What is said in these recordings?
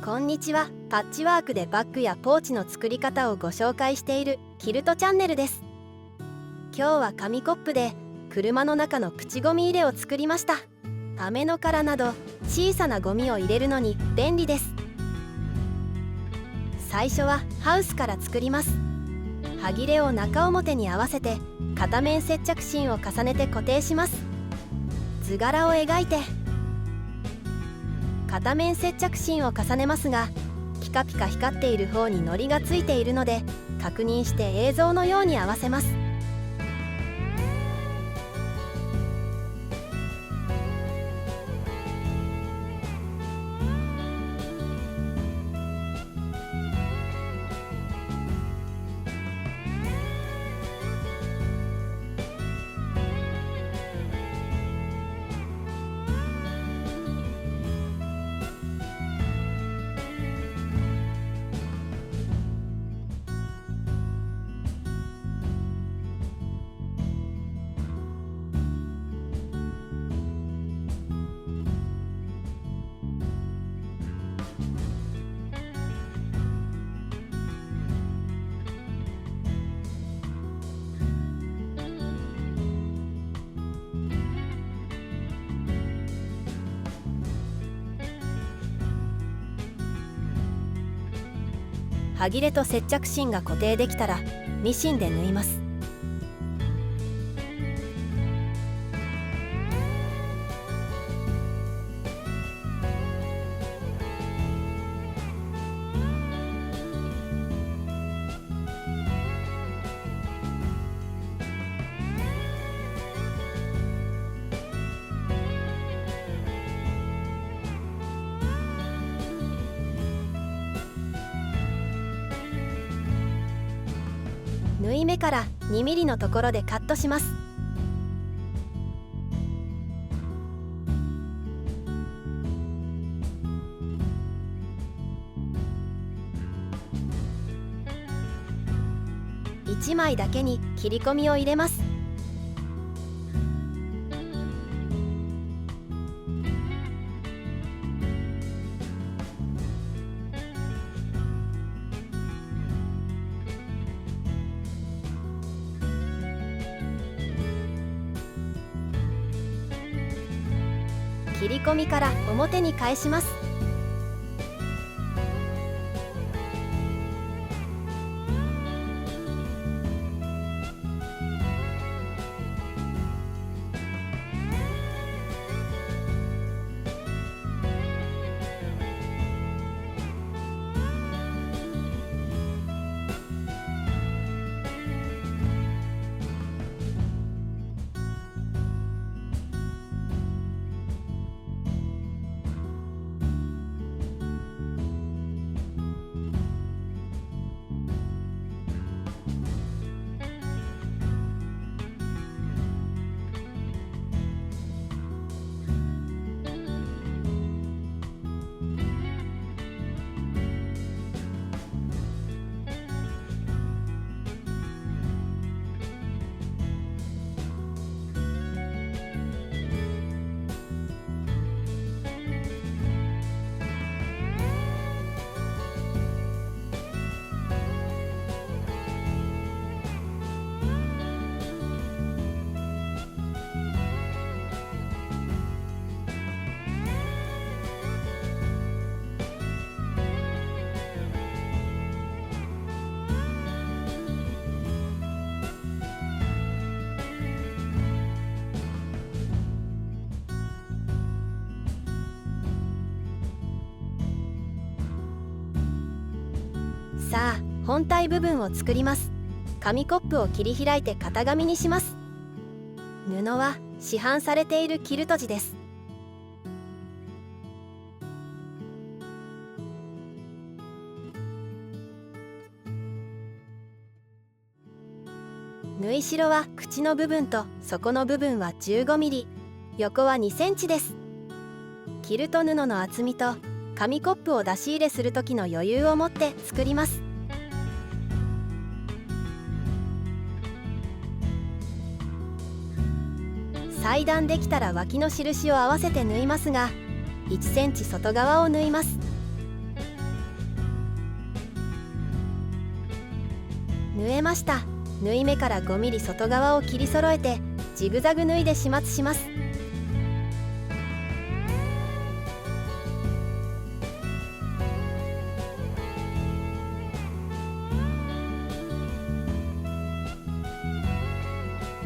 こんにちは。パッチワークでバッグやポーチの作り方をご紹介しているキルトチャンネルです。今日は紙コップで車の中のプチゴミ入れを作りました。飴の殻など小さなゴミを入れるのに便利です。最初はハウスから作ります。端切れを中表に合わせて片面接着芯を重ねて固定します。図柄を描いて片面接着芯を重ねますが、ピカピカ光っている方に糊がついているので確認して映像のように合わせます。端切れと接着芯が固定できたらミシンで縫います。縫い目から2ミリのところでカットします。1枚だけに切り込みを入れます。切り込みから表に返します。さあ、本体部分を作ります。紙コップを切り開いて型紙にします。布は市販されているキルト地です。縫い代は口の部分と底の部分は15ミリ、横は2センチです。キルト布の厚みと紙コップを出し入れする時の余裕を持って作ります。裁断できたら脇の印を合わせて縫いますが、1センチ外側を縫います。縫えました。縫い目から 5mm 外側を切り揃えてジグザグ縫いで始末します。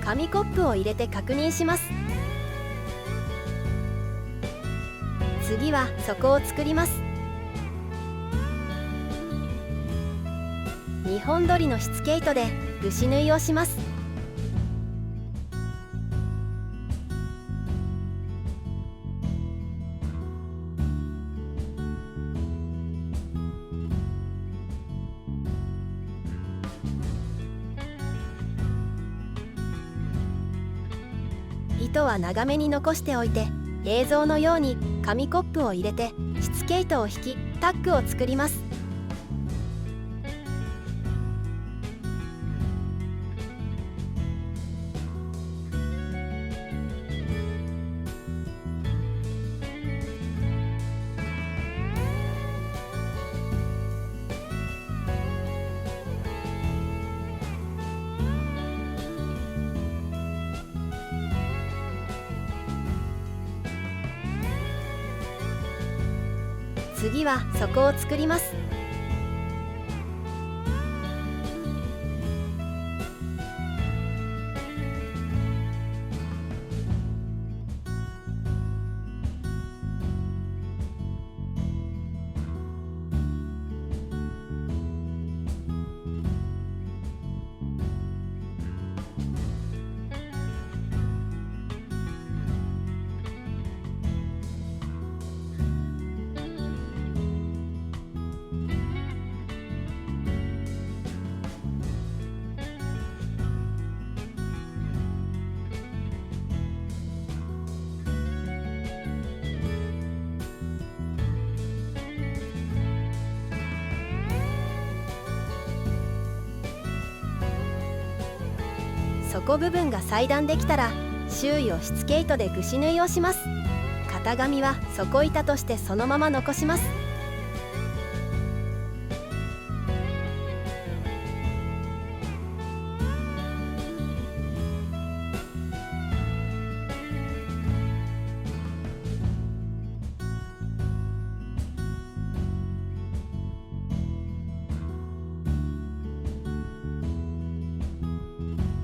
紙コップを入れて確認します。次は底を作ります。2本取りのしつけ糸でぐし縫いをします。糸は長めに残しておいて、映像のように紙コップを入れてしつけ糸を引きタックを作ります。次は底を作ります。底部分が裁断できたら周囲をしつけ糸でぐし縫いをします。型紙は底板としてそのまま残します。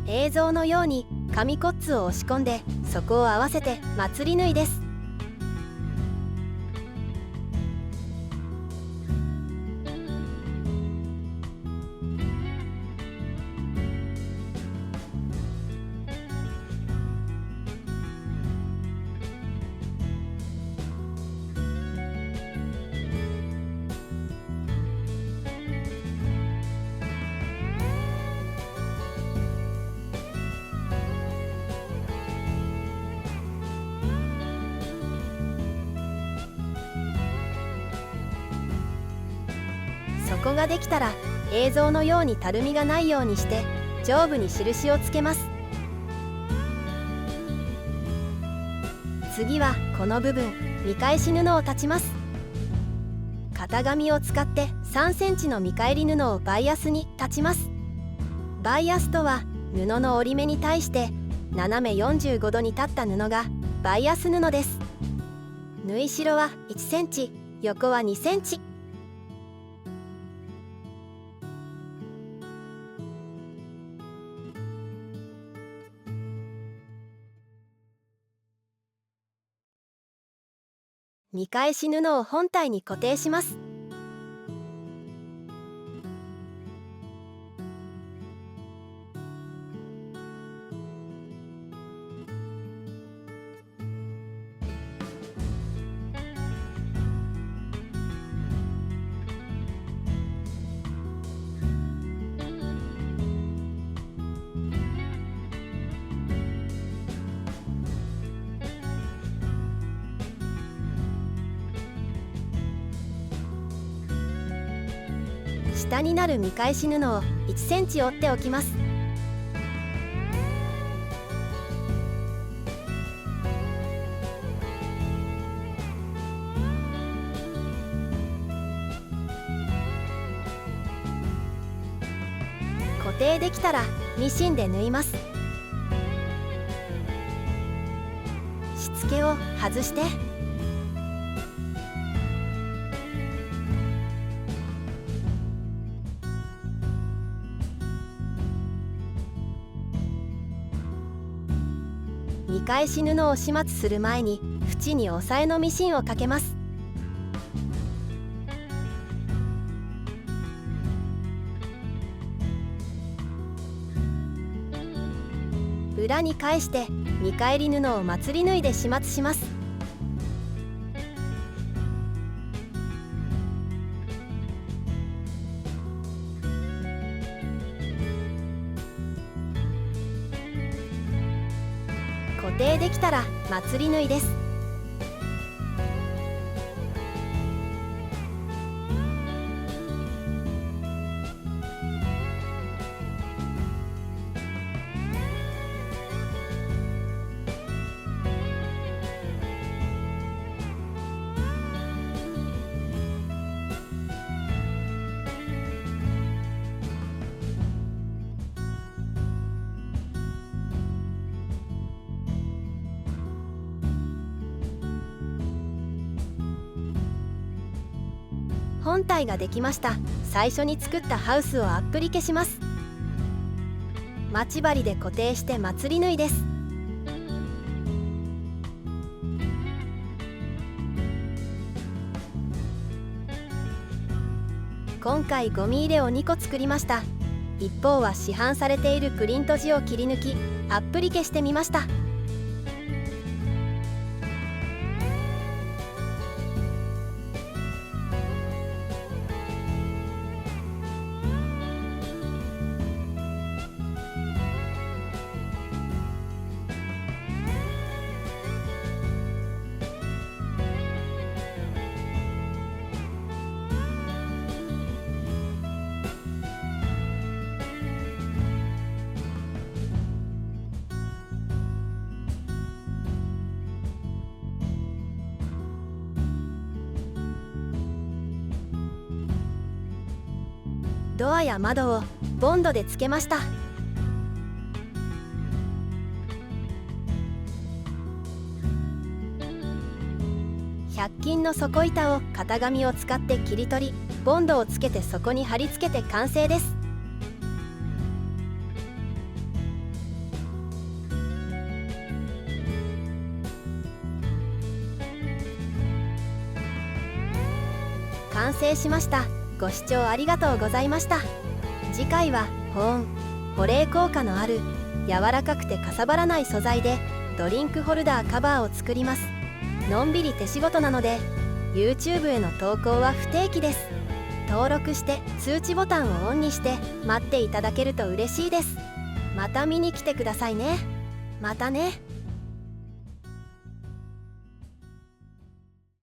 映像のように紙コッツを押し込んで底を合わせて祭り縫いです。底ができたら映像のようにたるみがないようにして上部に印をつけます。次はこの部分見返し布を裁ちます。型紙を使って3センチの見返り布をバイアスに裁ちます。バイアスとは布の折り目に対して斜め45度に立った布がバイアス布です。縫い代は1センチ、横は2センチ。見返し布を本体に固定します。下になる見返し布を1センチ折っておきます。固固定できたらミシンで縫います。しつけを外して、見返し布を始末する前に縁に押さえのミシンをかけます。裏に返して見返り布をまつり縫いで始末します。固定できたらまつり縫いです。本体ができました。最初に作ったハウスをアップリケします。待ち針で固定してまつり縫いです。今回ゴミ入れを2個作りました。一方は市販されているプリント地を切り抜きアップリケしてみました。ドアや窓をボンドでつけました。100均の底板を型紙を使って切り取り、ボンドをつけてそこに貼り付けて完成です。完成しました。ご視聴ありがとうございました。次回は保冷効果のある柔らかくてかさばらない素材でドリンクホルダーカバーを作ります。のんびり手仕事なので YouTube への投稿は不定期です。登録して通知ボタンをオンにして待っていただけると嬉しいです。また見に来てくださいね。またね。